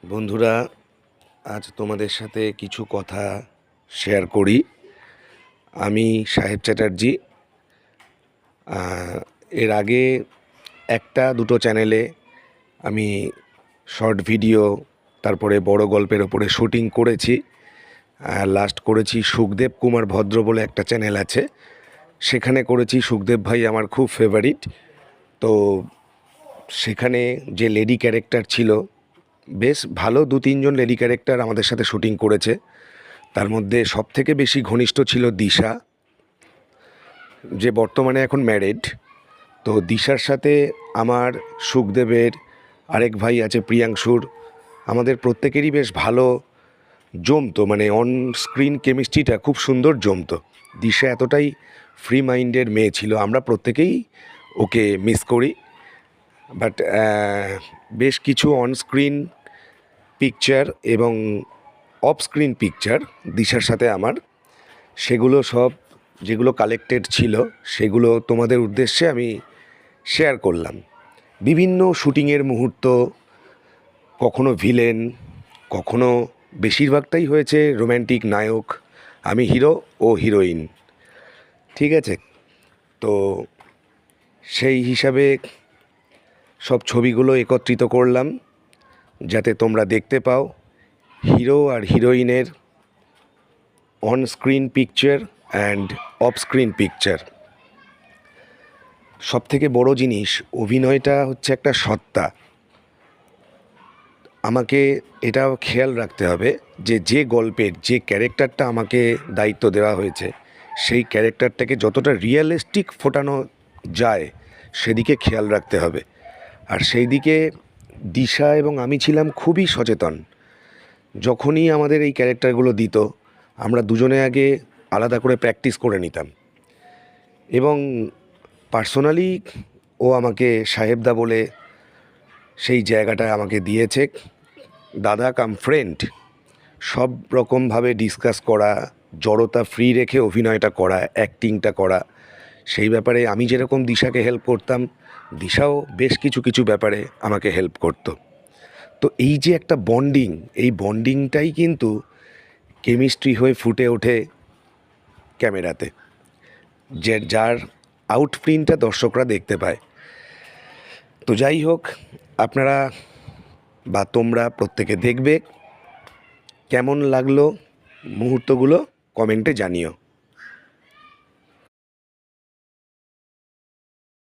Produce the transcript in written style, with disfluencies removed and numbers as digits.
বন্ধুরা, আজ তোমাদের সাথে কিছু কথা শেয়ার করি। আমি সাহেব চ্যাটার্জি। এর আগে একটা দুটো চ্যানেলে আমি শর্ট ভিডিও, তারপরে বড় গল্পের ওপরে শুটিং করেছি। লাস্ট করেছি সুখদেব কুমার ভদ্র বলে একটা চ্যানেল আছে, সেখানে করেছি। সুখদেব ভাই আমার খুব ফেভারিট। তো সেখানে যে লেডি ক্যারেক্টার ছিল, বেশ ভালো 2-3 জন লেডি ক্যারেক্টার আমাদের সাথে শুটিং করেছে। তার মধ্যে সবথেকে বেশি ঘনিষ্ঠ ছিল দিশা, যে বর্তমানে এখন ম্যারেড। তো দিশার সাথে আমার, সুখদেবের আরেক ভাই আছে প্রিয়াংশুর, আমাদের প্রত্যেকেরই বেশ ভালো জমতো, মানে অন স্ক্রিন কেমিস্ট্রিটা খুব সুন্দর জমতো। দিশা এতটাই ফ্রি মাইন্ডের মেয়ে ছিল, আমরা প্রত্যেকেই ওকে মিস করি। বাট বেশ কিছু অন স্ক্রিন পিকচার এবং অফ স্ক্রিন পিকচার দিশার সাথে আমার, সেগুলো সব যেগুলো কালেক্টেড ছিল সেগুলো তোমাদের উদ্দেশ্যে আমি শেয়ার করলাম। বিভিন্ন শুটিংয়ের মুহূর্ত, কখনো ভিলেন, কখনো, বেশিরভাগটাই হয়েছে রোম্যান্টিক নায়ক, আমি হিরো ও হিরোইন। ঠিক আছে, তো সেই হিসাবে সব ছবিগুলো একত্রিত করলাম যাতে তোমরা দেখতে পাও হিরো আর হিরোইনের on screen picture and off screen picture. সবথেকে বড় জিনিস, অভিনয়টা হচ্ছে একটা সত্তা। আমাকে এটাও খেয়াল রাখতে হবে যে যে গল্পের যে ক্যারেক্টারটা আমাকে দায়িত্ব দেওয়া হয়েছে, সেই ক্যারেক্টারটাকে যতটা রিয়েলিস্টিক ফোটানো যায় সেদিকে খেয়াল রাখতে হবে। আর সেই দিকে দিশা এবং আমি ছিলাম খুবই সচেতন। যখনই আমাদের এই ক্যারেক্টারগুলো দিত, আমরা দুজনে আগে আলাদা করে প্র্যাকটিস করে নিতাম। এবং পার্সোনালি ও আমাকে সাহেবদা বলে সেই জায়গাটা আমাকে দিয়েছে, দাদা কাম ফ্রেন্ড। সব রকমভাবে ডিসকাস করা, জড়তা ফ্রি রেখে অভিনয়টা করা, অ্যাক্টিংটা করা, সেই ব্যাপারে আমি যেরকম দিশাকে হেল্প করতাম, দিশাও বেশ কিছু কিছু ব্যাপারে আমাকে হেল্প করতো। তো এই যে একটা বন্ডিং, এই বন্ডিংটাই কিন্তু কেমিস্ট্রি হয়ে ফুটে ওঠে ক্যামেরাতে, যার আউটপ্রিন্টটা দর্শকরা দেখতে পায়। তো যাই হোক, আপনারা বা তোমরা প্রত্যেকে দেখবে, কেমন লাগলো মুহূর্তগুলো কমেন্টে জানিও।